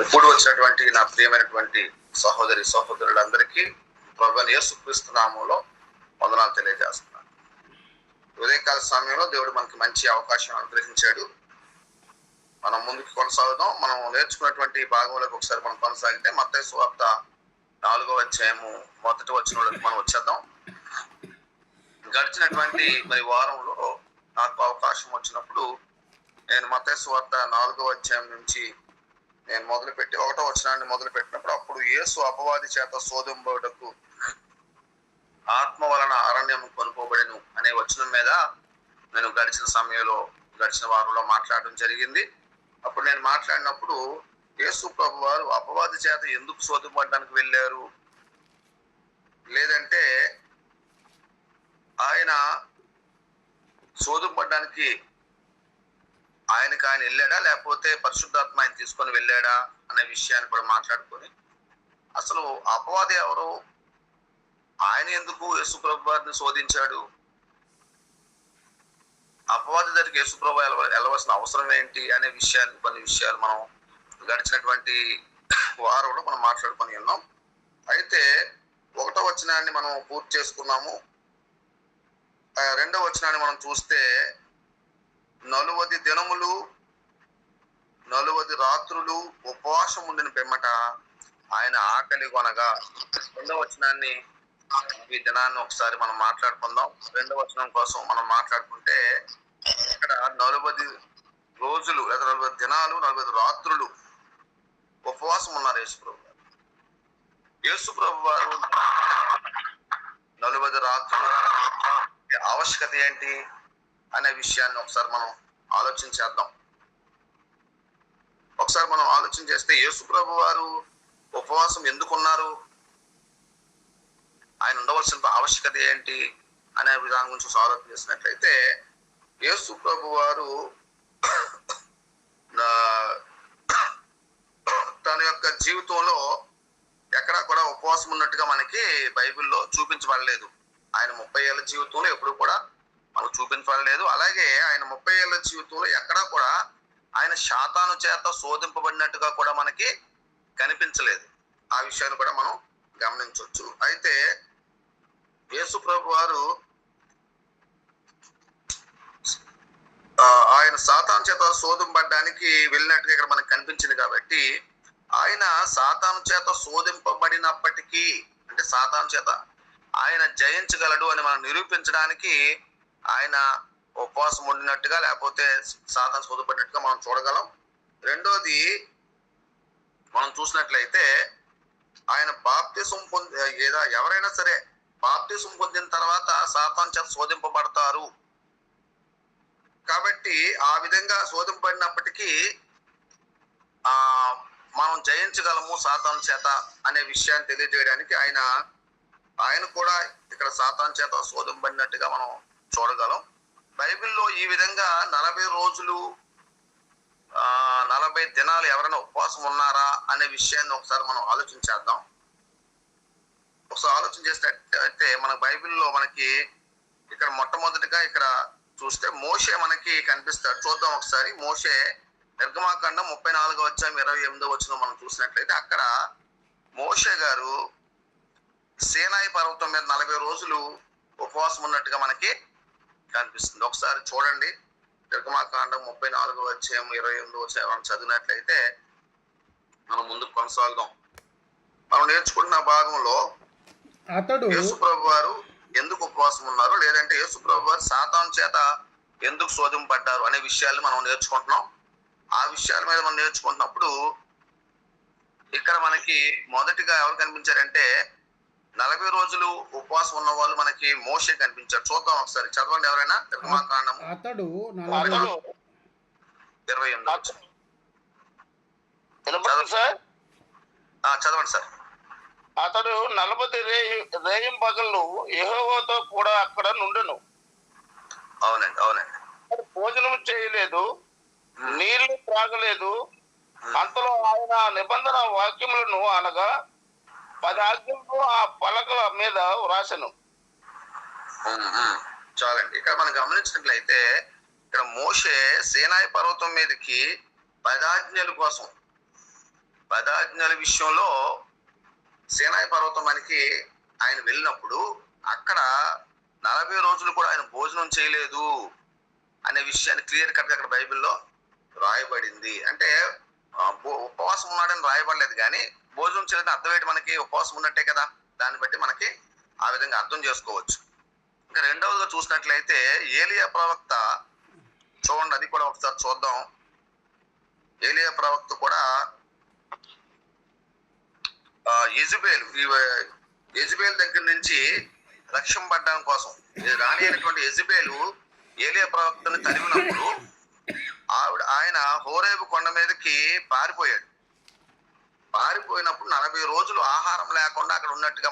ఇప్పుడు వచ్చినటువంటి నా ప్రియమైనటువంటి సహోదరి సహోదరులందరికీ ప్రభువైన యేసుక్రీస్తు నామములో వందనాలు తెలియజేస్తున్నాను. ఉదయకాల సమయంలో దేవుడు మనకి మంచి అవకాశం అనుగ్రహించాడు. మనం ముందుకు కొనసాగుదాం. మనం నేర్చుకున్నటువంటి భాగంలోకి ఒకసారి మనం కొనసాగితే మత్తయి సువార్త 4వ అధ్యాయము 1వ వచనంలోకి మనం వచ్చేద్దాం. గడిచినటువంటి వారంలో నాకు అవకాశం వచ్చినప్పుడు నేను మత్తయి సువార్త 4వ అధ్యాయం నుంచి నేను మొదలుపెట్టి 1వ వచనాన్ని మొదలుపెట్టినప్పుడు అప్పుడు యేసు అపవాది చేత శోధింపబడుటకు ఆత్మ వలన అరణ్యం కొనుక్కోబడెను అనే వచనం మీద నేను గడిచిన వారంలో మాట్లాడడం జరిగింది. అప్పుడు నేను మాట్లాడినప్పుడు యేసు ప్రభు వారు అపవాది చేత ఎందుకు శోధింపడానికి వెళ్ళారు, లేదంటే ఆయన శోధింపడానికి ఆయన వెళ్ళాడా, లేకపోతే పరిశుద్ధాత్మ ఆయన తీసుకొని వెళ్ళాడా అనే విషయాన్ని కూడా మాట్లాడుకొని, అసలు అపవాది ఎవరు, ఆయన ఎందుకు యేసు ప్రభు వారిని శోధించాడు, అపవాది దగ్గరికి యేసు ప్రభు వెళ్ళవలసిన అవసరం ఏంటి అనే కొన్ని విషయాలు మనం గడిచినటువంటి వారంలో మనం మాట్లాడుకొని ఉన్నాం. అయితే 1వ వచనాన్ని మనం పూర్తి చేసుకున్నాము. 2వ వచనాన్ని మనం చూస్తే 40 దినములు 40 రాత్రులు ఉపవాసం ఉండిన పిమ్మట ఆయన ఆకలి కొనగా, 2వ వచనాన్ని ఈ దినాన్ని ఒకసారి మనం మాట్లాడుకుందాం. 2వ వచనం కోసం మనం మాట్లాడుకుంటే ఇక్కడ 40 రోజులు లేదా 40 దినాలు 40 రాత్రులు ఉపవాసం ఉన్నారు యేసు ప్రభు వారు 40 రాత్రులు ఆవశ్యకత ఏంటి అనే విషయాన్ని ఒకసారి మనం ఆలోచించేద్దాం. ఒకసారి మనం ఆలోచన చేస్తే యేసు ప్రభు వారు ఉపవాసం ఎందుకున్నారు, ఆయన ఉండవలసిన ఆవశ్యకత ఏంటి అనే విధానం గురించి ఆలోచన చేసినట్లయితే, యేసు ప్రభు వారు తన యొక్క జీవితంలో ఎక్కడా కూడా ఉపవాసం ఉన్నట్టుగా మనకి బైబిల్లో చూపించబడలేదు. ఆయన 30 ఏళ్ల జీవితంలో ఎప్పుడు కూడా మనకు చూపించబడలేదు. అలాగే ఆయన 30 ఏళ్ల జీవితంలో ఎక్కడా కూడా ఆయన శాతాను చేత శోధింపబడినట్టుగా కూడా మనకి కనిపించలేదు. ఆ విషయాన్ని కూడా మనం గమనించవచ్చు. అయితే యేసు ప్రభు వారు ఆయన సాతాను చేత శోధింపబడడానికి వెళ్ళినట్టుగా ఇక్కడ మనకు కనిపించింది. కాబట్టి ఆయన సాతాను చేత శోధింపబడినప్పటికీ, అంటే సాతాను చేత ఆయన జయించగలడు అని మనం నిరూపించడానికి ఆయన ఉపవాసం ఉండినట్టుగా, లేకపోతే సాతాను శోధపడినట్టుగా మనం చూడగలం. రెండోది మనం చూసినట్లయితే ఆయన బాప్తిసం ఎవరైనా సరే బాప్తిసం పొందిన తర్వాత సాతాను చేత శోధింపబడతారు. కాబట్టి ఆ విధంగా శోధింపబడినప్పటికీ మనం జయించగలము సాతాను చేత అనే విషయాన్ని తెలియజేయడానికి ఆయన కూడా ఇక్కడ సాతాను చేత శోధింపబడినట్టుగా మనం చూడగలం. బైబిల్లో ఈ విధంగా 40 రోజులు 40 దినాలు ఎవరైనా ఉపవాసం ఉన్నారా అనే విషయాన్ని ఒకసారి మనం ఆలోచించేద్దాం. ఒకసారి ఆలోచన చేసినట్టయితే మన బైబిల్లో మనకి ఇక్కడ మొట్టమొదటిగా ఇక్కడ చూస్తే మోషే మనకి కనిపిస్తాడు. చూద్దాం ఒకసారి. మోషే నిర్గమాకాండం 34వ అధ్యాయం 28వ వచనం మనం చూసినట్లయితే అక్కడ మోషే గారు సీనాయి పర్వతం మీద 40 రోజులు ఉపవాసం ఉన్నట్టుగా మనకి కనిపిస్తుంది. ఒకసారి చూడండి. నిర్గమాకాండం 34వ అధ్యాయం 28వ వచనం చదివినట్లయితే మనం ముందుకు కొనసాగుదాం. మనం నేర్చుకుంటున్న భాగంలో యేసు ప్రభు వారు ఎందుకు ఉపవాసం ఉన్నారు, లేదంటే యేసు ప్రభు వారు సాతాను చేత ఎందుకు శోధింపబడ్డారు అనే విషయాలు మనం నేర్చుకుంటున్నాం. ఆ విషయాల మీద మనం నేర్చుకుంటున్నప్పుడు ఇక్కడ మనకి మొదటిగా ఎవరు కనిపించారంటే 40 రోజులు ఉపవాసం ఉన్న వాళ్ళు మనకి మోషే కనిపించారు. చూద్దాం ఒకసారి. చదవండి ఎవరైనా. నిర్గమాకాండము 28. చదవండి సార్. అతడు 40 రేయింపగళ్ళు యెహోవాతో కూడా అక్కడ నుండెను. అవునండి. భోజనం చేయలేదు, నీళ్లు త్రాగలేదు. అంతలో ఆయన నిబంధన వాక్యములను అనగా 10 ఆజ్ఞలను ఆ పలకల మీద వ్రాసెను. చాలండి. ఇక్కడ మనం గమనించినట్లయితే ఇక్కడ మోషే సీనాయి పర్వతం మీదకి 10 ఆజ్ఞల కోసం పదాజ్ఞల విషయంలో సీనాయి పర్వతం మనకి ఆయన వెళ్ళినప్పుడు అక్కడ 40 రోజులు కూడా ఆయన భోజనం చేయలేదు అనే విషయాన్ని క్లియర్ కట్ అక్కడ బైబిల్లో రాయబడింది. అంటే ఉపవాసం ఉన్నాడని రాయబడలేదు, కానీ భోజనం చేయడం అర్థం ఏంటి? మనకి ఉపవాసం ఉన్నట్టే కదా. దాన్ని బట్టి మనకి ఆ విధంగా అర్థం చేసుకోవచ్చు. ఇంకా రెండవదిగా చూసినట్లయితే ఏలియా ప్రవక్త చూడండి, అది కూడా ఒకసారి చూద్దాం. ఏలియా ప్రవక్త కూడా యెజబేల్ దగ్గర నుంచి రక్షింపబడడం కోసం రాణి అయినటువంటి యెజబేలు ఏలియా ప్రవక్తను తరిమినప్పుడు ఆయన హోరేబు కొండ మీదకి పారిపోయినప్పుడు 40 రోజులు ఆహారం లేకుండా అక్కడ ఉన్నట్టుగా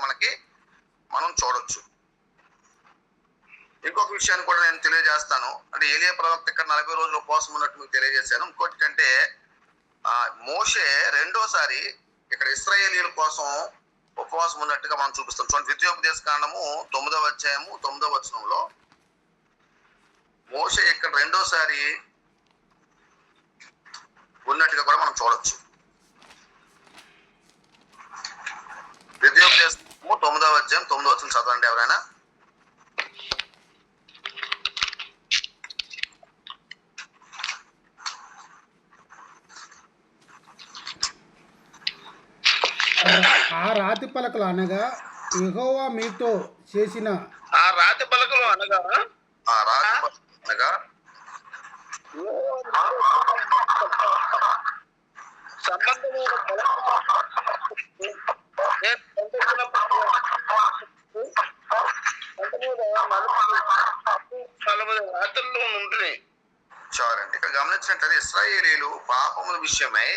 మనం చూడొచ్చు. ఇంకొక విషయాన్ని కూడా నేను తెలియజేస్తాను. అంటే ఏలియా ప్రవక్త ఇక్కడ 40 రోజులు ఉపవాసం ఉన్నట్టు మీకు తెలియజేశాను. ఇంకోటి కంటే మోషే రెండోసారి ఇక్కడ ఇశ్రాయేలీయుల కోసం ఉపవాసం ఉన్నట్టుగా మనం చూపిస్తాం. చూడండి, ద్వితీయోపదేశ కాండము 9వ అధ్యాయము 9వ వచనంలో మోషే ఇక్కడ రెండోసారి ఉన్నట్టుగా కూడా మనం చూడొచ్చు. ద్వితీయోపదేశము 9వ అధ్యాయం 9వ వచనం చదవండి ఎవరైనా. ఆ రాతి పలకలు అనగా యెహోవా మీతో చేసిన ఆ రాతి పలకలు అనగా సంబంధమైన రాత్రుల్లో ఉంటుంది. చాలండి. ఇక్కడ గమనించినట్లయితే ఇశ్రాయేలీయులు పాపముల విషయమై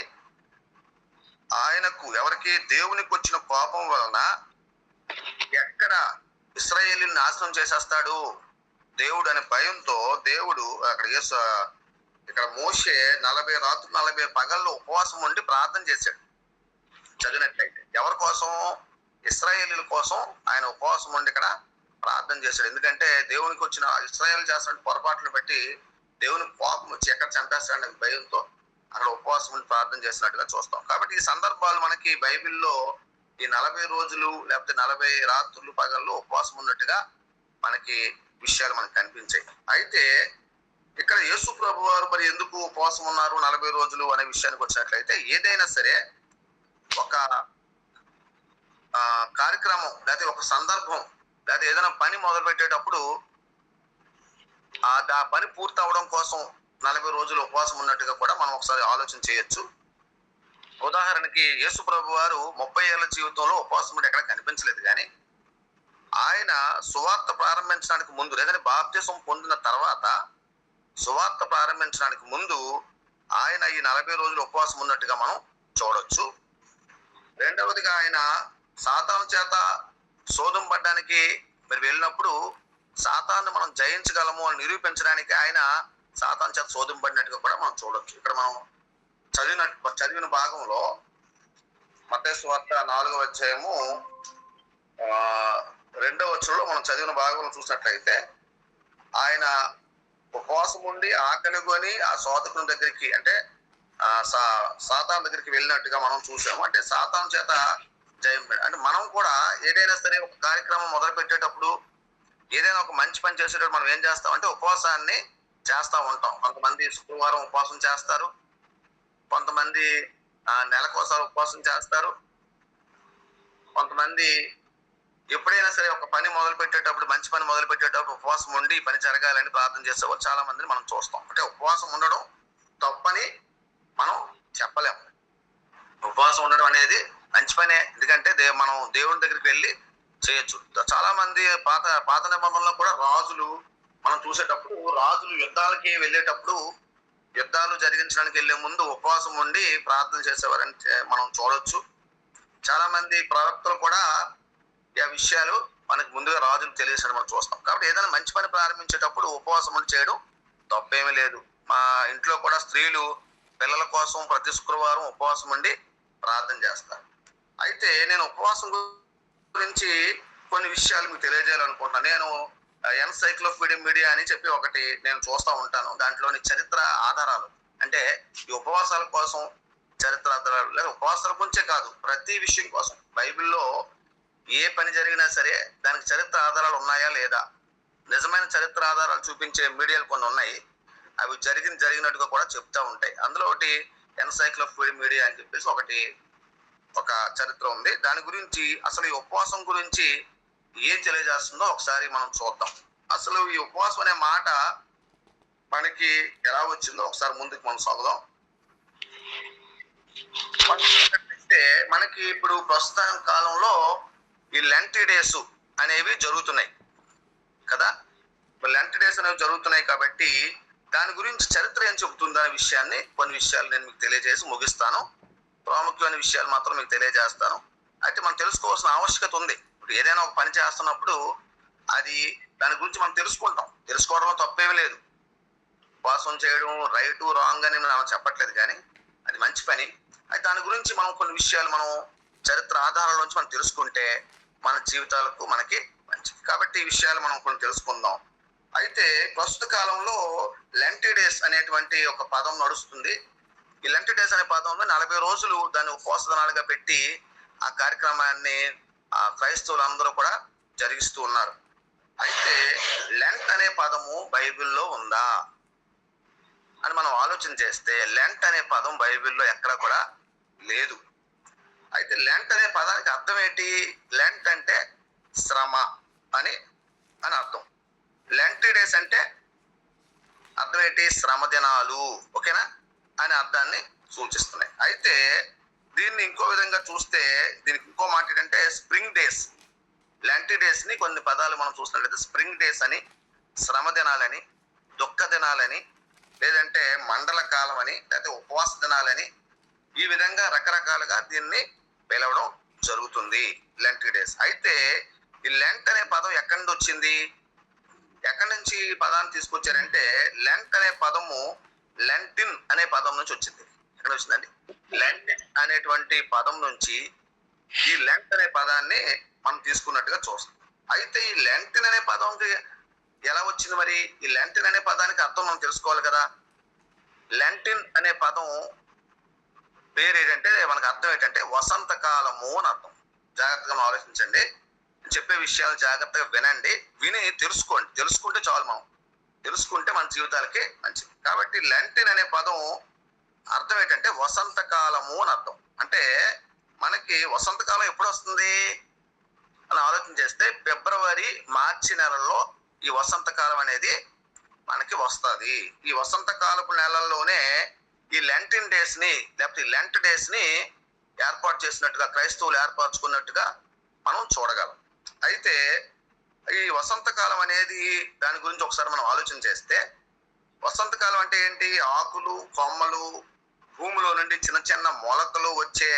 ఆయనకు ఎవరికి దేవునికి వచ్చిన కోపం వలన ఎక్కడ ఇశ్రాయేలీయులను నాశనం చేసేస్తాడు దేవుడు అనే భయంతో దేవుడు ఇక్కడ మోషే 40 రాత్రులు 40 పగళ్ళు ఉపవాసం ఉండి ప్రార్థన చేశాడు. చదివినట్లయితే ఎవరి కోసం? ఇశ్రాయేలీయుల కోసం ఆయన ఉపవాసం ఉండి ఇక్కడ ప్రార్థన చేశాడు. ఎందుకంటే దేవునికి వచ్చిన ఇశ్రాయేలు చేస్తున్న పొరపాట్లు బట్టి దేవునికి కోపం వచ్చి ఎక్కడ చంపేస్తాడనే భయంతో అక్కడ ఉపవాసం ఉండి ప్రార్థన చేసినట్టుగా చూస్తాం. కాబట్టి ఈ సందర్భాలు మనకి బైబిల్లో ఈ 40 రోజులు లేకపోతే 40 రాత్రులు పగళ్ళు ఉపవాసం ఉన్నట్టుగా మనకి విషయాలు మనకు కనిపించాయి. అయితే ఇక్కడ యేసు ప్రభు వారు మరి ఎందుకు ఉపవాసం ఉన్నారు 40 రోజులు అనే విషయానికి వచ్చినట్లయితే, ఏదైనా సరే ఒక కార్యక్రమం లేకపోతే ఒక సందర్భం లేకపోతే ఏదైనా పని మొదలు పెట్టేటప్పుడు ఆ పని పూర్తి అవడం కోసం 40 రోజులు ఉపవాసం ఉన్నట్టుగా కూడా మనం ఒకసారి ఆలోచన చేయొచ్చు. ఉదాహరణకి యేసు ప్రభు వారు 30 ఏళ్ల జీవితంలో ఉపవాసం ఉంటే ఎక్కడ కనిపించలేదు, కానీ ఆయన సువార్త ప్రారంభించడానికి ముందు లేదంటే బాప్తిసం పొందిన తర్వాత సువార్త ప్రారంభించడానికి ముందు ఆయన ఈ 40 రోజులు ఉపవాసం ఉన్నట్టుగా మనం చూడొచ్చు. రెండవదిగా ఆయన సాతాను చేత శోధం పడ్డానికి మరి వెళ్ళినప్పుడు సాతాన్ని మనం జయించగలము అని నిరూపించడానికి ఆయన సాతాను చేత శోధింపబడినట్టుగా కూడా మనం చూడొచ్చు. ఇక్కడ మనం చదివిన భాగంలో మత్తయి సువార్త 4వ అధ్యాయము 2వ వచనంలో మనం చదివిన భాగంలో చూసినట్లయితే ఆయన ఉపవాసం ఉండి ఆకలి కొని ఆ శోధకుని దగ్గరికి అంటే సాతాను దగ్గరికి వెళ్ళినట్టుగా మనం చూసాము. అంటే సాతాను చేత జయం. అంటే మనం కూడా ఏదైనా సరే ఒక కార్యక్రమం మొదలు పెట్టేటప్పుడు ఏదైనా ఒక మంచి పని చేసేటప్పుడు మనం ఏం చేస్తాం అంటే ఉపవాసాన్ని చేస్తూ ఉంటాం. కొంతమంది శుక్రవారం ఉపవాసం చేస్తారు, కొంతమంది నెలకోసారి ఉపవాసం చేస్తారు, కొంతమంది ఎప్పుడైనా సరే ఒక పని మొదలు పెట్టేటప్పుడు మంచి పని మొదలు పెట్టేటప్పుడు ఉపవాసం ఉండి పని జరగాలని ప్రార్థన చేసేవాళ్ళు చాలా మందిని మనం చూస్తాం. అంటే ఉపవాసం ఉండడం తప్పని మనం చెప్పలేము. ఉపవాసం ఉండడం అనేది మంచి పనే, ఎందుకంటే మనం దేవుని దగ్గరికి వెళ్ళి చేయొచ్చు. చాలా మంది పాత నిబంధనలో కూడా రాజులు మనం చూసేటప్పుడు రాజులు యుద్ధాలకి వెళ్ళేటప్పుడు యుద్ధాలు జరిగించడానికి వెళ్లే ముందు ఉపవాసం ఉండి ప్రార్థన చేసేవారని మనం చూడొచ్చు. చాలా మంది ప్రవక్తలు కూడా ఈ విషయాలు మనకు ముందుగా రాజులు తెలియజేయడం మనం చూస్తాం. కాబట్టి ఏదైనా మంచి పని ప్రారంభించేటప్పుడు ఉపవాసం ఉండి చేయడం తప్పేమీ లేదు. మా ఇంట్లో కూడా స్త్రీలు పిల్లల కోసం ప్రతి శుక్రవారం ఉపవాసం ఉండి ప్రార్థన చేస్తారు. అయితే నేను ఉపవాసం గురించి కొన్ని విషయాలు మీకు తెలియజేయాలనుకుంటున్నాను. నేను ఎన్సైక్లోపీడియా అని చెప్పి ఒకటి నేను చూస్తూ ఉంటాను. దాంట్లోని చరిత్ర ఆధారాలు అంటే ఈ ఉపవాసాల కోసం చరిత్ర ఆధారాలు లేదా ఉపవాసాల గురించే కాదు, ప్రతి విషయం కోసం బైబిల్లో ఏ పని జరిగినా సరే దానికి చరిత్ర ఆధారాలు ఉన్నాయా లేదా, నిజమైన చరిత్ర ఆధారాలు చూపించే మీడియాలు కొన్ని ఉన్నాయి, అవి జరిగినట్టుగా కూడా చెప్తా ఉంటాయి. అందులో ఒకటి ఎన్సైక్లోపీడియా మీడియా అని చెప్పేసి ఒక చరిత్ర ఉంది. దాని గురించి అసలు ఈ ఉపవాసం గురించి ఏం తెలియజేస్తుందో ఒకసారి మనం చూద్దాం. అసలు ఈ ఉపవాసం అనే మాట మనకి ఎలా వచ్చిందో ఒకసారి ముందుకు మనం చదువుదాం. మనకి ఇప్పుడు ప్రస్తుత కాలంలో ఈ లెంట్ డేస్ అనేవి జరుగుతున్నాయి కదా. లెంట్ డేస్ అనేవి జరుగుతున్నాయి కాబట్టి దాని గురించి చరిత్ర ఏం చెబుతుంది అనే విషయాన్ని, కొన్ని విషయాలు నేను మీకు తెలియజేసి ముగిస్తాను. ప్రాముఖ్యమైన విషయాలు మాత్రం మీకు తెలియజేస్తాను. అయితే మనం తెలుసుకోవాల్సిన ఆవశ్యకత ఉంది. ఇప్పుడు ఏదైనా ఒక పని చేస్తున్నప్పుడు అది దాని గురించి మనం తెలుసుకోవడంలో తప్పేమీ లేదు. ఉపవాసం చేయడం రైట్ రాంగ్ అని మనం చెప్పట్లేదు, కానీ అది మంచి పని. అయితే దాని గురించి మనం కొన్ని విషయాలు మనం చరిత్ర ఆధారాల నుంచి మనం తెలుసుకుంటే మన జీవితాలకు మనకి మంచిది. కాబట్టి ఈ విషయాలు మనం కొన్ని తెలుసుకుందాం. అయితే ప్రస్తుత కాలంలో లెంట్ డేస్ అనేటువంటి ఒక పదం నడుస్తుంది. ఈ లెంట్ డేస్ అనే పదంలో 40 రోజులు దాన్ని ఉపవాస దినాలుగా పెట్టి ఆ కార్యక్రమాన్ని క్రైస్తవులు అందరూ కూడా జరిగిస్తూ ఉన్నారు. అయితే లెంట్ అనే పదము బైబిల్లో ఉందా అని మనం ఆలోచన చేస్తే లెంట్ అనే పదం బైబిల్లో ఎక్కడ కూడా లేదు. అయితే లెంట్ అనే పదానికి అర్థం ఏంటి? లెంట్ అంటే శ్రమ అని అర్థం. లెంట్ డేస్ అంటే అర్థం ఏంటి? శ్రమ దినాలు, ఓకేనా, అనే అర్థాన్ని సూచిస్తున్నాయి. అయితే దీన్ని ఇంకో విధంగా చూస్తే దీనికి ఇంకో మాట ఏంటంటే స్ప్రింగ్ డేస్. లెంట్ డేస్ ని కొన్ని పదాలు మనం చూసినట్లయితే స్ప్రింగ్ డేస్ అని, శ్రమ దినాలని, దుఃఖ దినాలని, లేదంటే మండల కాలం అని, లేకపోతే ఉపవాస దినాలని, ఈ విధంగా రకరకాలుగా దీన్ని పిలవడం జరుగుతుంది లెంట్ డేస్. అయితే ఈ లెంట్ అనే పదం ఎక్కడి నుంచి వచ్చింది? ఎక్కడి నుంచి ఈ పదాన్ని తీసుకొచ్చారంటే లెంట్ అనే పదము లెంటిన్ అనే పదం నుంచి వచ్చింది. ఎక్కడ వచ్చిందండి? లెంటిన్ అనేటువంటి పదం నుంచి ఈ లెంట్ అనే పదాన్ని మనం తీసుకున్నట్టుగా చూస్తాం. అయితే ఈ లెంటిన్ అనే పదంకి ఎలా వచ్చింది మరి? ఈ లెంటిన్ అనే పదానికి అర్థం మనం తెలుసుకోవాలి కదా. లెంటిన్ అనే పదం పేరు ఏంటంటే మనకు అర్థం ఏంటంటే వసంత కాలము అని అర్థం. జాగ్రత్తగా ఆలోచించండి, చెప్పే విషయాలు జాగ్రత్తగా వినండి, విని తెలుసుకుంటే చాలు. మనం తెలుసుకుంటే మన జీవితాలకి మంచిది. కాబట్టి లెంటిన్ అనే పదం అర్థం ఏంటంటే వసంత కాలము అని అర్థం. అంటే మనకి వసంత కాలం ఎప్పుడు వస్తుంది అని ఆలోచన చేస్తే ఫిబ్రవరి మార్చి నెలల్లో ఈ వసంత కాలం అనేది మనకి వస్తుంది. ఈ వసంత కాలపు నెలల్లోనే ఈ లెంటిన్ డేస్ ని, లేకపోతే లెంట్ డేస్ ని ఏర్పాటు చేసినట్టుగా క్రైస్తవులు ఏర్పరచుకున్నట్టుగా మనం చూడగలం. అయితే ఈ వసంతకాలం అనేది దాని గురించి ఒకసారి మనం ఆలోచన చేస్తే వసంతకాలం అంటే ఏంటి? ఆకులు, కొమ్మలు, భూమిలో నుండి చిన్న చిన్న మొలకలు వచ్చే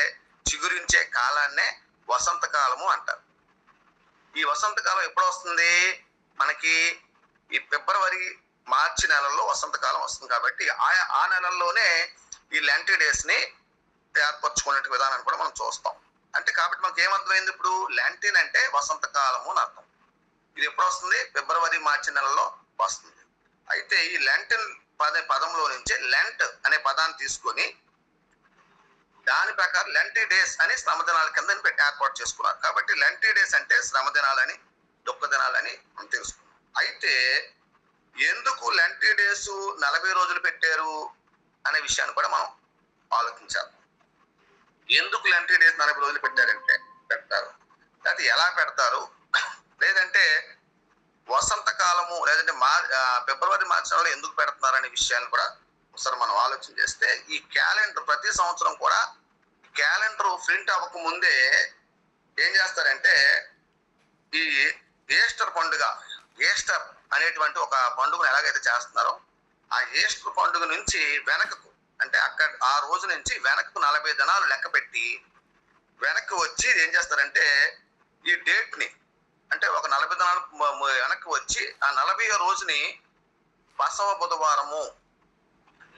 చిగురించే కాలాన్నే వసంతకాలము అంటారు. ఈ వసంతకాలం ఎప్పుడు వస్తుంది? మనకి ఈ ఫిబ్రవరి మార్చి నెలల్లో వసంతకాలం వస్తుంది. కాబట్టి ఆ నెలల్లోనే ఈ లెంట్ డేస్ ని ఏర్పరచుకునే విధానాన్ని కూడా మనం చూస్తాం. అంటే కాబట్టి మనకి ఏమర్థమైంది? ఇప్పుడు లెంటిన్ అంటే వసంతకాలము అని అర్థం. ఇది ఎప్పుడు వస్తుంది? ఫిబ్రవరి మార్చి నెలలో వస్తుంది. అయితే ఈ లెంటిన్ పదంలో నుంచి లెంట్ అనే పదాన్ని తీసుకొని దాని ప్రకారం లెంట్ డేస్ అని శ్రమ దినాల కింద ఏర్పాటు చేసుకున్నారు. కాబట్టి లెంట్ డేస్ అంటే శ్రమ దినాలని, దుఃఖ దినాలని మనం తెలుసుకున్నాం. అయితే ఎందుకు లెంట్ డేస్ 40 రోజులు పెట్టారు అనే విషయాన్ని కూడా మనం ఆలోచించాలి. ఎందుకు లెంట్ డేస్ 40 రోజులు పెడతారు, అది ఎలా పెడతారు, లేదంటే వసంతకాలము లేదంటే ఫిబ్రవరి మార్చి నెలలో ఎందుకు పెడుతున్నారు అనే విషయాన్ని కూడా ఒకసారి మనం ఆలోచన చేస్తే ఈ క్యాలెండర్ ప్రతి సంవత్సరం కూడా క్యాలెండర్ ప్రింట్ అవ్వక ముందే ఏం చేస్తారంటే ఈ ఈస్టర్ పండుగ, ఈస్టర్ అనేటువంటి ఒక పండుగను ఎలాగైతే చేస్తున్నారో ఆ ఈస్టర్ పండుగ నుంచి వెనకకు, అంటే అక్కడ ఆ రోజు నుంచి వెనక్కు 40 దినాలు లెక్క పెట్టి వెనక్కి వచ్చి ఏం చేస్తారంటే ఈ డేట్ ని, అంటే ఒక 40 దినాలు వెనక్కి వచ్చి ఆ 40వ రోజుని బసవ బుధవారము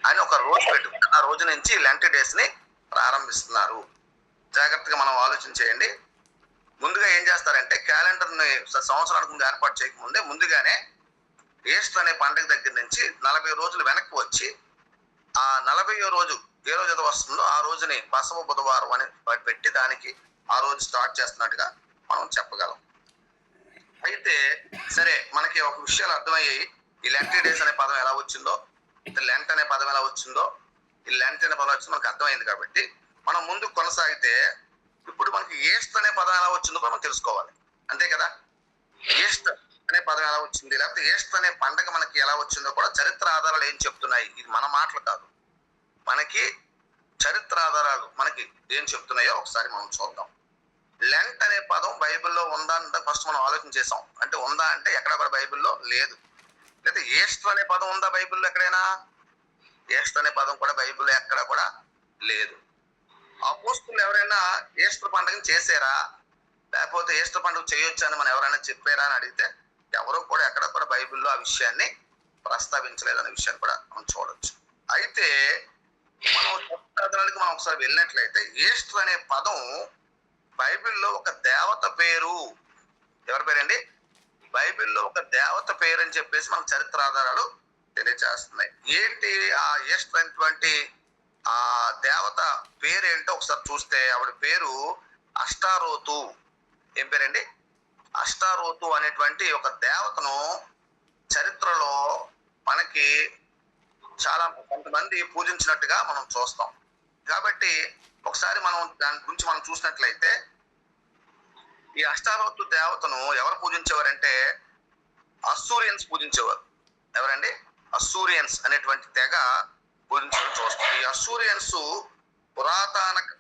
అని ఒక రోజు పెట్టుకుని ఆ రోజు నుంచి లెంట్ డేస్ ని ప్రారంభిస్తున్నారు. జాగ్రత్తగా మనం ఆలోచన చేయండి. ముందుగా ఏం చేస్తారంటే క్యాలెండర్ ని సంవత్సరానికి ముందు ఏర్పాటు చేయకముందే ముందుగానే ఈస్టర్ అనే పండుగ దగ్గర నుంచి 40 రోజులు వెనక్కి వచ్చి ఆ 40వ రోజు ఏ రోజు అయితే వస్తుందో ఆ రోజుని బసవ బుధవారం అని పెట్టి దానికి ఆ రోజు స్టార్ట్ చేస్తున్నట్టుగా మనం చెప్పగలం. అయితే సరే, మనకి ఒక విషయాలు అర్థమయ్యాయి. ఈ లెంట్ డేస్ అనే పదం ఎలా వచ్చిందో, లెంట్ అనే పదం ఎలా వచ్చిందో, ఈ లెంట్ అనే పదం వచ్చిందో మనకు అర్థమైంది. కాబట్టి మనం ముందుకు కొనసాగితే ఇప్పుడు మనకి ఈస్ట్ అనే పదం ఎలా వచ్చిందో కూడా మనం తెలుసుకోవాలి, అంతే కదా. ఈస్ట్ అనే పదం ఎలా వచ్చింది, లేకపోతే ఈస్ట్ అనే పండగ మనకి ఎలా వచ్చిందో కూడా చరిత్ర ఆధారాలు ఏం చెప్తున్నాయి. ఇది మన మాటలు కాదు, మనకి చరిత్ర ఆధారాలు మనకి ఏం చెప్తున్నాయో ఒకసారి మనం చూద్దాం. లెంట్ అనే పదం బైబిల్లో ఉందా అంటే ఫస్ట్ మనం ఆలోచన చేసాం. అంటే ఉందా అంటే ఎక్కడ కూడా బైబిల్లో లేదు. లేదా ఈస్ట్ అనే పదం ఉందా బైబిల్లో ఎక్కడైనా? ఈస్ట్ అనే పదం కూడా బైబిల్లో ఎక్కడ కూడా లేదు. అపోస్తులు ఎవరైనా ఈస్టర్ పండుగను చేశారా, లేకపోతే ఈస్టర్ పండుగ చేయొచ్చు అని మనం ఎవరైనా చెప్పారా అని అడిగితే ఎవరో కూడా ఎక్కడ కూడా బైబిల్లో ఆ విషయాన్ని ప్రస్తావించలేదనే విషయాన్ని కూడా మనం చూడొచ్చు. అయితే మనం చరిత్రకి మనం ఒకసారి వెళ్ళినట్లయితే ఈస్టర్ అనే పదం బైబిల్లో ఒక దేవత పేరు. ఎవరి పేరండి? బైబిల్లో ఒక దేవత పేరు అని చెప్పేసి మన చరిత్ర ఆధారాలు తెలియజేస్తున్నాయి. ఏంటి ఆ ఈస్టర్ అనేటువంటి ఆ దేవత పేరేంటో ఒకసారి చూస్తే ఆవిడ పేరు అష్టారోతు. ఏం పేరండి? అష్టారోతు అనేటువంటి ఒక దేవతను చరిత్రలో మనకి చాలా కొంతమంది పూజించినట్టుగా మనం చూస్తాం. కాబట్టి ఒకసారి మనం దాని గురించి మనం చూసినట్లయితే ఈ అష్టారోతు దేవతను ఎవరు పూజించేవారంటే అస్సూరియన్స్ పూజించేవారు. ఎవరండి? అస్సూరియన్స్ అనేటువంటి తెగ పూజించడం చూస్తాం. ఈ అస్సూరియన్స్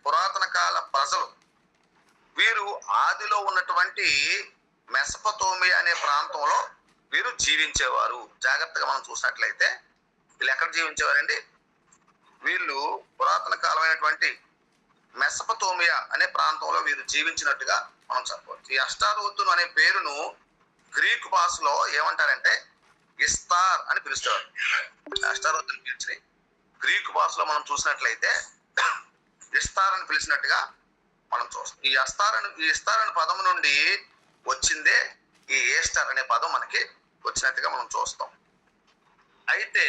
పురాతన కాల ప్రజలు. వీరు ఆదిలో ఉన్నటువంటి మెసపతోమియా అనే ప్రాంతంలో వీరు జీవించేవారు. జాగ్రత్తగా మనం చూసినట్లయితే వీళ్ళు ఎక్కడ జీవించేవారండి? వీళ్ళు పురాతన కాలమైనటువంటి మెసపతోమియా అనే ప్రాంతంలో వీరు జీవించినట్టుగా మనం చెప్పవచ్చు. ఈ అష్టారోతును అనే పేరును గ్రీకు భాషలో ఏమంటారంటే ఇస్తార్ అని పిలుస్తారు. అష్టారోతుని పిలిచి గ్రీకు భాషలో మనం చూసినట్లయితే ఇస్తార్ అని పిలిచినట్టుగా మనం చూస్తాం. ఈ ఇస్తార్ అనే పదం నుండి వచ్చిందే ఈ ఈస్టర్ అనే పదం మనకి వచ్చినట్టుగా మనం చూస్తాం. అయితే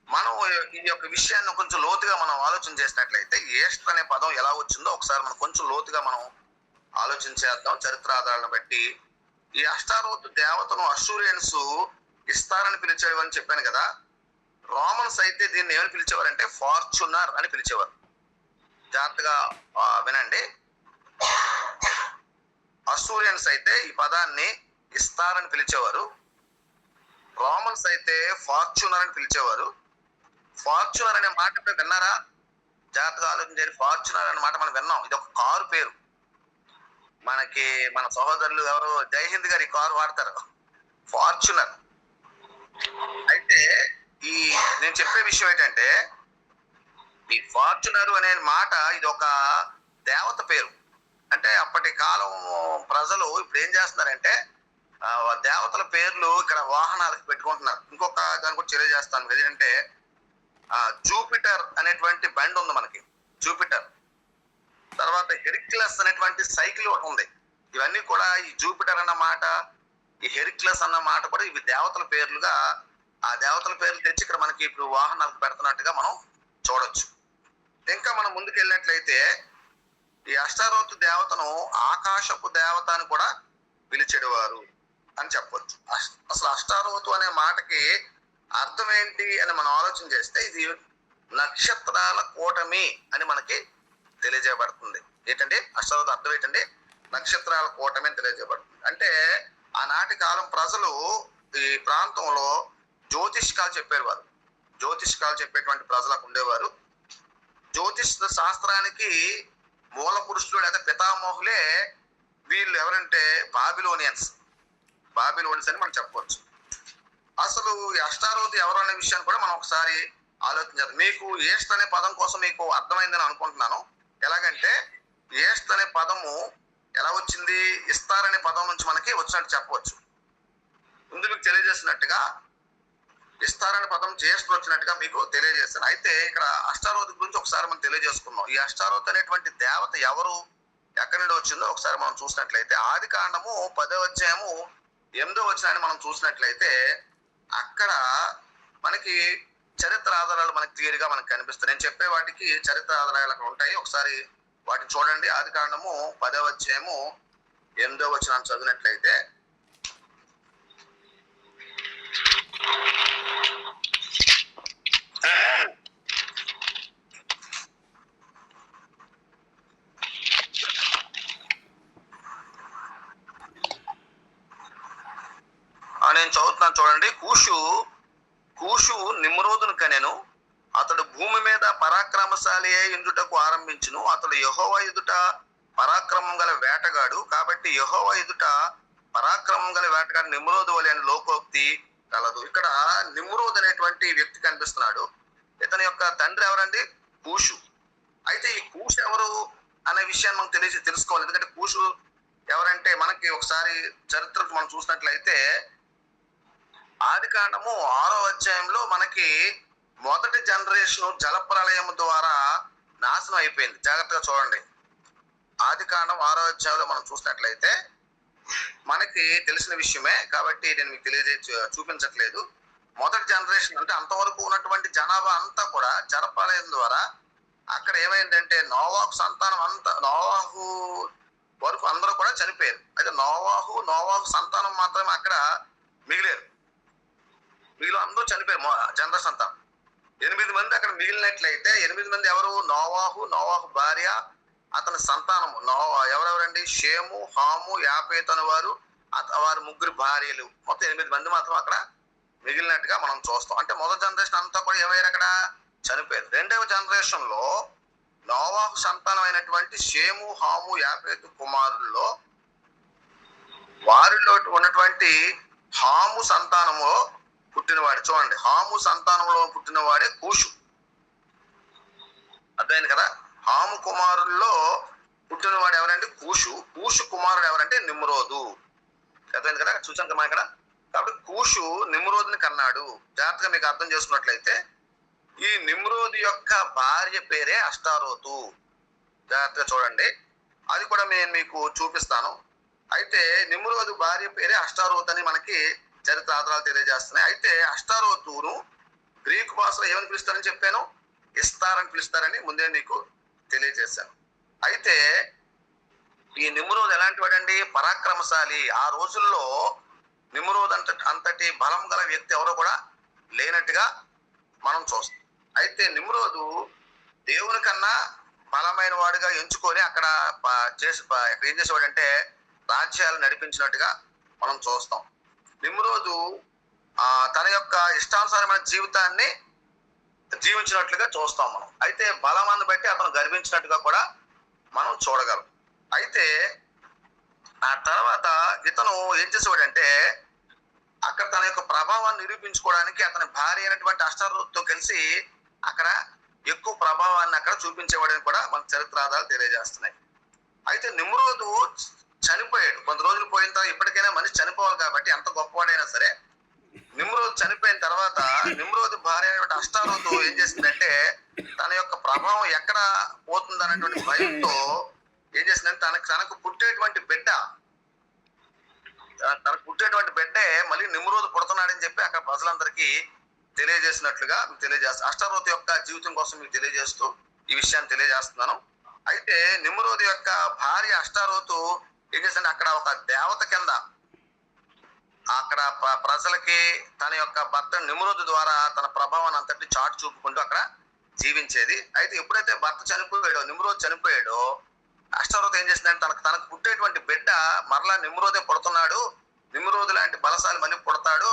మనం ఈ యొక్క విషయాన్ని కొంచెం లోతుగా మనం ఆలోచన చేసినట్లయితే ఈస్టర్ అనే పదం ఎలా వచ్చిందో ఒకసారి మనం కొంచెం లోతుగా మనం ఆలోచన చేద్దాం చరిత్ర ఆధారాలను బట్టి. ఈ అష్టారోతు దేవతను అస్సూరియన్స్ ఇస్తారని పిలిచేవారని చెప్పాను కదా. రోమన్స్ అయితే దీన్ని ఏమని పిలిచేవారంటే ఫార్చునర్ అని పిలిచేవారు. జాగ్రత్తగా వినండి. అస్సూరియన్స్ అయితే ఈ పదాన్ని ఇస్తారని పిలిచేవారు. రోమన్స్ అయితే ఫార్చునర్ అని పిలిచేవారు. ఫార్చునర్ అనే మాట విన్నారా? జాగ్రత్తగా ఆలోచన చేయండి. ఫార్చునర్ అనే మాట మనం విన్నాం. ఇది ఒక కారు పేరు. మనకి మన సహోదరులు ఎవరు జై హింద్ గారు ఈ కారు వాడతారు, ఫార్చునర్. అయితే ఈ నేను చెప్పే విషయం ఏంటంటే ఈ ఫార్చునర్ అనే మాట ఇది ఒక దేవత పేరు. అంటే అప్పటి కాలం ప్రజలు ఇప్పుడు ఏం చేస్తున్నారంటే దేవతల పేర్లు ఇక్కడ వాహనాలకు పెట్టుకుంటున్నారు. ఇంకొక దాని కూడా తెలియజేస్తాను. ఏంటంటే జూపిటర్ అనేటువంటి బండి ఉంది మనకి, జూపిటర్. తర్వాత హెరిక్లస్ అనేటువంటి సైకిల్ ఒకటి ఉంది. ఇవన్నీ కూడా ఈ జూపిటర్ అన్న మాట, ఈ హెరిక్లస్ అన్న మాట కూడా ఇవి దేవతల పేర్లుగా, ఆ దేవతల పేర్లు తెచ్చి ఇక్కడ మనకి ఇప్పుడు వాహనాలకు పెడుతున్నట్టుగా మనం చూడొచ్చు. ఇంకా మనం ముందుకు వెళ్ళినట్లయితే ఈ అష్టారోతు దేవతను ఆకాశపు దేవత అని కూడా పిలిచేవారు అని చెప్పొచ్చు. అసలు అష్టారోతు అనే మాటకి అర్థం ఏంటి అని మనం ఆలోచన చేస్తే ఇది నక్షత్రాల కూటమి అని మనకి తెలియజేయబడుతుంది. ఏంటంటే అష్టారోతు అర్థం ఏంటంటే నక్షత్రాల కూటమి అని తెలియజేయబడుతుంది. అంటే ఆనాటి కాలం ప్రజలు ఈ ప్రాంతంలో జ్యోతిష్కాలు చెప్పేవారు. జ్యోతిష్కాలు చెప్పేటువంటి ప్రజలకు ఉండేవారు. జ్యోతిష్ శాస్త్రానికి మూల పురుషులు లేదా పితామోహులే వీళ్ళు. ఎవరంటే బాబిలోనియన్స్ అని మనం చెప్పవచ్చు. అసలు ఈ అష్టారోతు ఎవరు అనే విషయాన్ని కూడా మనం ఒకసారి ఆలోచించాలి. మీకు ఈస్ట్ అనే పదం కోసం మీకు అర్థమైందని అనుకుంటున్నాను. ఎలాగంటే ఈస్ట్ అనే పదము ఎలా వచ్చింది? ఇస్తార్ అనే పదం నుంచి మనకి వచ్చినట్టు చెప్పవచ్చు. ముందు మీకు తెలియజేసినట్టుగా ఇస్తార్ అనే పదం ఈస్ట్ వచ్చినట్టుగా మీకు తెలియజేస్తాను. అయితే ఇక్కడ అష్టారోతు గురించి ఒకసారి మనం తెలియజేసుకున్నాం. ఈ అష్టారోతు అనేటువంటి దేవత ఎవరు, ఎక్కడి నుండి వచ్చిందో ఒకసారి మనం చూసినట్లయితే ఆది కాండము 10వ అధ్యాయము 8వ వచనాన్ని మనం చూసినట్లయితే అక్కడ మనకి చరిత్ర ఆధారాలు మనకు క్లియర్ గా మనకు కనిపిస్తాయి. నేను చెప్పే వాటికి చరిత్ర ఆధారాలు అక్కడ ఉంటాయి, ఒకసారి వాటిని చూడండి. ఆదికాండము 10వ అధ్యాయము 8వ వచనం చదివినట్లయితే, నేను చదువుతున్నాను చూడండి. కూషు నిమ్రోదును కనెను, అతడు భూమి మీద పరాక్రమశాలి ఇందుటకు ఆరంభించును. అతడు యెహోవా ఎదుట పరాక్రమం గల వేటగాడు, కాబట్టి యెహోవా ఎదుట పరాక్రమం గల వేటగాడు నిమ్రోదు వలె అని లోకోక్తి కలదు. ఇక్కడ నిమ్రోద్ అనేటువంటి వ్యక్తి కనిపిస్తున్నాడు. ఇతని యొక్క తండ్రి ఎవరండి? కూషు. అయితే ఈ కూషు ఎవరు అనే విషయాన్ని మనం తెలుసుకోవాలి. ఎందుకంటే కూషు ఎవరంటే మనకి ఒకసారి చరిత్రకు మనం చూసినట్లయితే ఆదికాండము 6వ అధ్యాయంలో మనకి మొదటి జనరేషన్ జలప్రలయం ద్వారా నాశనం అయిపోయింది. జాగ్రత్తగా చూడండి. ఆదికాండం 6వ అధ్యాయంలో మనం చూసినట్లయితే మనకి తెలిసిన విషయమే కాబట్టి నేను మీకు చూపించట్లేదు. మొదటి జనరేషన్ అంటే అంతవరకు ఉన్నటువంటి జనాభా అంతా కూడా జలప్రలయం ద్వారా అక్కడ ఏమైందంటే నోవాహు సంతానం అంతా, నోవాహు వరకు అందరూ కూడా చనిపోయారు. అయితే నోవాహు సంతానం మాత్రమే అక్కడ మిగిలారు. అందరూ చనిపోయారు. జనరేషన్ అంతా 8 మంది అక్కడ మిగిలినట్లయితే 8 మంది ఎవరు? నోవాహు భార్య, అతని సంతానము ఎవరెవరండి? షేము, హాము, యాపేతు అనే వారు ముగ్గురు భార్యలు, మొత్తం 8 మంది మాత్రం అక్కడ మిగిలినట్టుగా మనం చూస్తాం. అంటే మొదటి జనరేషన్ అంతా కూడా ఎవరు అక్కడ చనిపోయారు. రెండవ జనరేషన్ లో నోవాహు సంతానం అయినటువంటి షేము, హాము, యాపేతు కుమారుల్లో వారిలో ఉన్నటువంటి హాము సంతానము పుట్టినవాడు, చూడండి, హాము సంతానంలో పుట్టినవాడే కూషు. అర్థమైంది కదా? హాము కుమారుల్లో పుట్టినవాడు ఎవరంటే కూషు కుమారుడు ఎవరంటే నిమ్రోదు. అర్థమైంది కదా? చూసాం కదా ఇక్కడ. కాబట్టి కూషు నిమ్రోదుని కన్నాడు. జాగ్రత్తగా మీకు అర్థం చేసుకున్నట్లయితే ఈ నిమ్రోదు యొక్క భార్య పేరే అష్టారోతు. జాగ్రత్తగా చూడండి, అది కూడా నేను మీకు చూపిస్తాను. అయితే నిమ్రోదు భార్య పేరే అష్టారోతు అని మనకి చరిత్ర ఆధారాలు తెలియజేస్తున్నాయి. అయితే అష్టారోతును గ్రీకు భాషలో ఏమని పిలుస్తారని చెప్పాను? ఇస్తారని పిలుస్తారని ముందే మీకు తెలియజేశాను. అయితే ఈ నిమ్రోద్ ఎలాంటి వాడండి? పరాక్రమశాలి. ఆ రోజుల్లో నిమ్రోద్ అంతటి బలం గల వ్యక్తి ఎవరో కూడా లేనట్టుగా మనం చూస్తాం. అయితే నిమ్రోదు దేవుని కన్నా బలమైన వాడిగా ఎంచుకొని అక్కడ ఏం చేసేవాడంటే రాజ్యాలు నడిపించినట్టుగా మనం చూస్తాం. నిమ్రోదు తన యొక్క ఇష్టానుసారమైన జీవితాన్ని జీవించినట్లుగా చూస్తాం మనం. అయితే బలమాన్ని బట్టి అతను గర్వించినట్టుగా కూడా మనం చూడగలం. అయితే ఆ తర్వాత ఇతను ఏం చేసేవాడంటే అక్కడ తన యొక్క ప్రభావాన్ని నిరూపించుకోవడానికి అతని భార్య అయినటువంటి అష్టారోతుతో కలిసి అక్కడ ఎక్కువ ప్రభావాన్ని అక్కడ చూపించేవాడని కూడా మన చరిత్ర ఆధారాలు తెలియజేస్తున్నాయి. అయితే నిమ్రోదు చనిపోయాడు. కొంత రోజులు పోయిన తర్వాత ఇప్పటికైనా మనిషి చనిపోవాలి కాబట్టి ఎంత గొప్పవాడైనా సరే, నిమ్రోదు చనిపోయిన తర్వాత నిమ్రోదు భార్య అయినటువంటి అష్టారోతు ఏం చేసిందంటే తన యొక్క ప్రభావం ఎక్కడ పోతుంది అనేటువంటి భయంతో ఏం చేసిందంటే తనకు పుట్టేటువంటి బిడ్డే మళ్ళీ నిమ్రోదు పుడుతున్నాడని చెప్పి అక్కడ ప్రజలందరికీ తెలియజేసినట్లుగా తెలియజేస్తాను. అష్టారోతు యొక్క జీవితం కోసం మీకు తెలియజేస్తూ ఈ విషయాన్ని తెలియజేస్తున్నాను. అయితే నిమ్రోదు యొక్క భార్య అష్టారోతు ఏం చేసిందంటే అక్కడ ఒక దేవత కింద అక్కడ ప్రజలకి తన యొక్క భర్త నిమ్రోదు ద్వారా తన ప్రభావాన్ని అంతటి చాటు చూపుకుంటూ అక్కడ జీవించేది. అయితే ఎప్పుడైతే భర్త చనిపోయాడో, నిమ్రోదు చనిపోయాడో, అష్టారోతు ఏం చేసిందంటే తనకు పుట్టేటువంటి బిడ్డ మరలా నిమ్రోదే పుడుతున్నాడు, నిమ్రోదు లాంటి బలశాలి మళ్ళీ పుడతాడు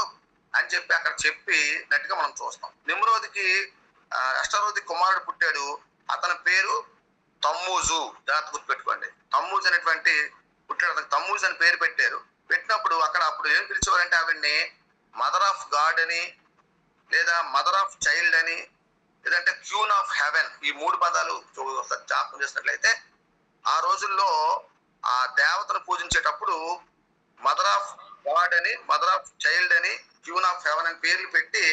అని చెప్పి అక్కడ చెప్పినట్టుగా మనం చూస్తాం. నిమ్రోదికి అష్టారోతు కుమారుడు పుట్టాడు. అతని పేరు తమ్మూజు. జాగ్రత్త గుర్తుపెట్టుకోండి. తమ్మూజు అనేటువంటి పుట్టాడు. అతనికి తమ్మూజు అని పేరు పెట్టారు. పెట్టినప్పుడు అప్పుడు ఏం పిలిచేవారంటే ఆవిడ్ని మదర్ ఆఫ్ గాడ్ అని, లేదా మదర్ ఆఫ్ చైల్డ్ అని, లేదంటే క్యూన్ ఆఫ్ హెవెన్. ఈ 3 పదాలు జ్ఞాపకం చేసినట్లయితే ఆ రోజుల్లో ఆ దేవతను పూజించేటప్పుడు మదర్ ఆఫ్ గాడ్ అని, మదర్ ఆఫ్ చైల్డ్ అని, క్యూన్ ఆఫ్ హెవెన్ అని పేర్లు పెట్టి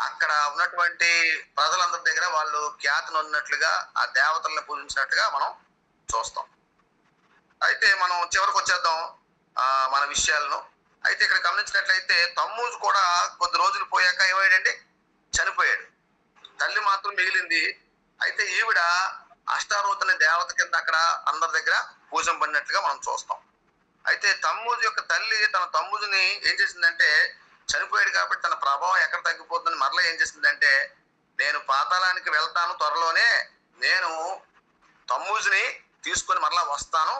అక్కడ ఉన్నటువంటి ప్రజలందరి దగ్గర వాళ్ళు ఖ్యాతిని ఉన్నట్లుగా ఆ దేవతలను పూజించినట్టుగా మనం చూస్తాం. అయితే మనం చివరికి వచ్చేద్దాం మన విషయాలను. అయితే ఇక్కడ గమనించినట్లయితే తమ్మూజు కూడా కొద్ది రోజులు పోయాక ఏమయ్యాడండి? చనిపోయాడు. తల్లి మాత్రం మిగిలింది. అయితే ఈవిడ అష్టారోతుని దేవత కింద అక్కడ అందరి దగ్గర పూజింపడినట్లుగా మనం చూస్తాం. అయితే తమ్మూజు యొక్క తల్లి తన తమ్ముజుని ఏం చేసిందంటే, చనిపోయాడు కాబట్టి తన ప్రభావం ఎక్కడ తగ్గిపోతుందని మరలా ఏం చేసిందంటే, నేను పాతాళానికి వెళ్తాను త్వరలోనే, నేను తమ్మూజుని తీసుకొని మరలా వస్తాను,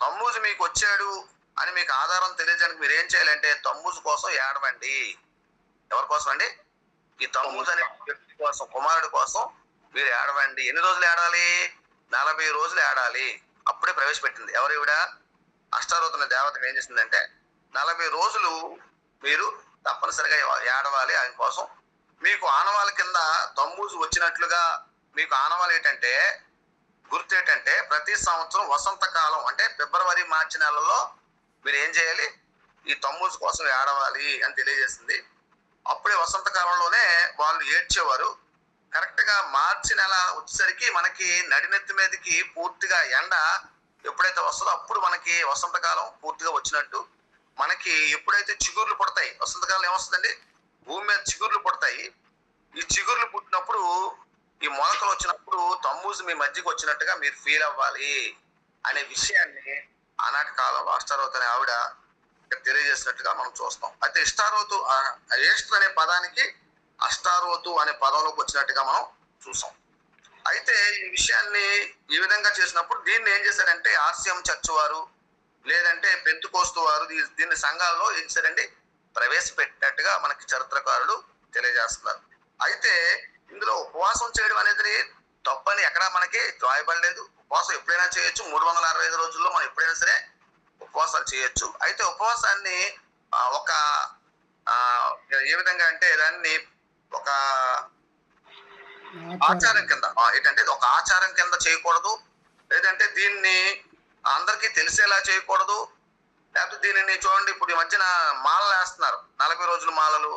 తమ్మూజు మీకు వచ్చాడు అని మీకు ఆధారం తెలియజేయడానికి మీరు ఏం చేయాలంటే తమ్మూజు కోసం ఏడవండి. ఎవరి కోసం అండి? ఈ తమ్మూజు అనే వ్యక్తి కోసం, కుమారుడి కోసం మీరు ఏడవండి. ఎన్ని రోజులు ఏడాలి? 40 రోజులు ఏడాలి. అప్పుడే ప్రవేశపెట్టింది ఎవరు? ఈవిడ అష్టారోతుని దేవతకు ఏం చేసిందంటే 40 రోజులు మీరు తప్పనిసరిగా ఏడవాలి ఆయన కోసం. మీకు ఆనవాళ్ళ కింద తమ్మూజు వచ్చినట్లుగా మీకు ఆనవాళ్ళు ఏంటంటే, గుర్తు ఏంటంటే, ప్రతి సంవత్సరం వసంతకాలం అంటే ఫిబ్రవరి మార్చి నెలలో మీరు ఏం చేయాలి? ఈ తమ్మూజు కోసం ఏడవాలి అని తెలియజేసింది. అప్పుడే వసంతకాలంలోనే వాళ్ళు ఏడ్చేవారు. కరెక్ట్ గా మార్చి నెల వచ్చేసరికి మనకి నడినెత్తి మీదకి పూర్తిగా ఎండ ఎప్పుడైతే వస్తుందో అప్పుడు మనకి వసంతకాలం పూర్తిగా వచ్చినట్టు. మనకి ఎప్పుడైతే చిగుర్లు పుడతాయి, వసంతకాలం ఏమొస్తుందండి? భూమి మీద చిగుర్లు పుడతాయి. ఈ చిగుర్లు పుట్టినప్పుడు, ఈ మొలకలు వచ్చినప్పుడు తమ్మూజు మీ మధ్యకి వచ్చినట్టుగా మీరు ఫీల్ అవ్వాలి అనే విషయాన్ని ఆనాటి కాలంలో అష్టారోతు అనే ఆవిడ తెలియజేసినట్టుగా మనం చూస్తాం. అయితే ఇష్టారోతు ఏష్టర్ అనే పదానికి అష్టారోతు అనే పదంలోకి వచ్చినట్టుగా మనం చూసాం. అయితే ఈ విషయాన్ని ఈ విధంగా చేసినప్పుడు దీన్ని ఏం చేశారంటే ఆర్సిఎం చర్చ్ వారు లేదంటే పెంతుకోస్తు వారు దీన్ని సంఘాల్లో ఏం చేశారండి? ప్రవేశపెట్టినట్టుగా మనకి చరిత్రకారులు తెలియజేస్తున్నారు. అయితే ఇందులో ఉపవాసం చేయడం అనేది తప్పని ఎక్కడ మనకి రాయబడలేదు. ఉపవాసం ఎప్పుడైనా చేయొచ్చు. 365 రోజుల్లో మనం ఎప్పుడైనా సరే ఉపవాసాలు చేయొచ్చు. అయితే ఉపవాసాన్ని ఒక ఏ విధంగా అంటే దాన్ని ఒక ఆచారం కింద, ఏంటంటే ఒక ఆచారం కింద చేయకూడదు, లేదంటే దీన్ని అందరికీ తెలిసేలా చేయకూడదు. లేకపోతే దీనిని చూడండి, ఇప్పుడు ఈ మధ్యన మాలలు వేస్తున్నారు, 40 రోజుల మాలలు,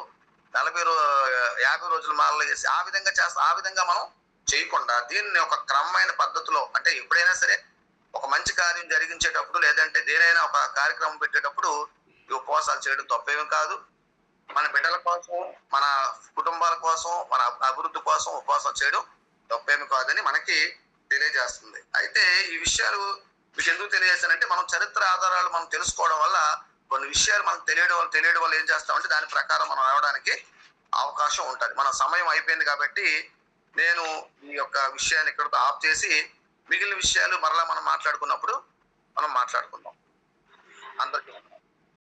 50 రోజుల మాలలు చేసి ఆ విధంగా మనం చేయకుండా దీన్ని ఒక క్రమమైన పద్ధతిలో, అంటే ఎప్పుడైనా సరే ఒక మంచి కార్యం జరిగించేటప్పుడు లేదంటే దేనైనా ఒక కార్యక్రమం పెట్టేటప్పుడు ఈ ఉపవాసాలు చేయడం తప్పేమీ కాదు. మన బిడ్డల కోసం, మన కుటుంబాల కోసం, మన అభివృద్ధి కోసం ఉపవాసాలు చేయడం తప్పేమి కాదని మనకి తెలియజేస్తుంది. అయితే ఈ విషయాలు మీకు ఎందుకు తెలియజేస్తానంటే, మనం చరిత్ర ఆధారాలు మనం తెలుసుకోవడం వల్ల కొన్ని విషయాలు మనకు తెలియడం వల్ల ఏం చేస్తామంటే దాని ప్రకారం మనం రావడానికి అవకాశం ఉంటుంది. మన సమయం అయిపోయింది కాబట్టి నేను ఈ యొక్క విషయాన్ని ఇక్కడితో ఆఫ్ చేసి మిగిలిన విషయాలు మరలా మనం మాట్లాడుకున్నప్పుడు మనం మాట్లాడుకుందాం. అందరికీ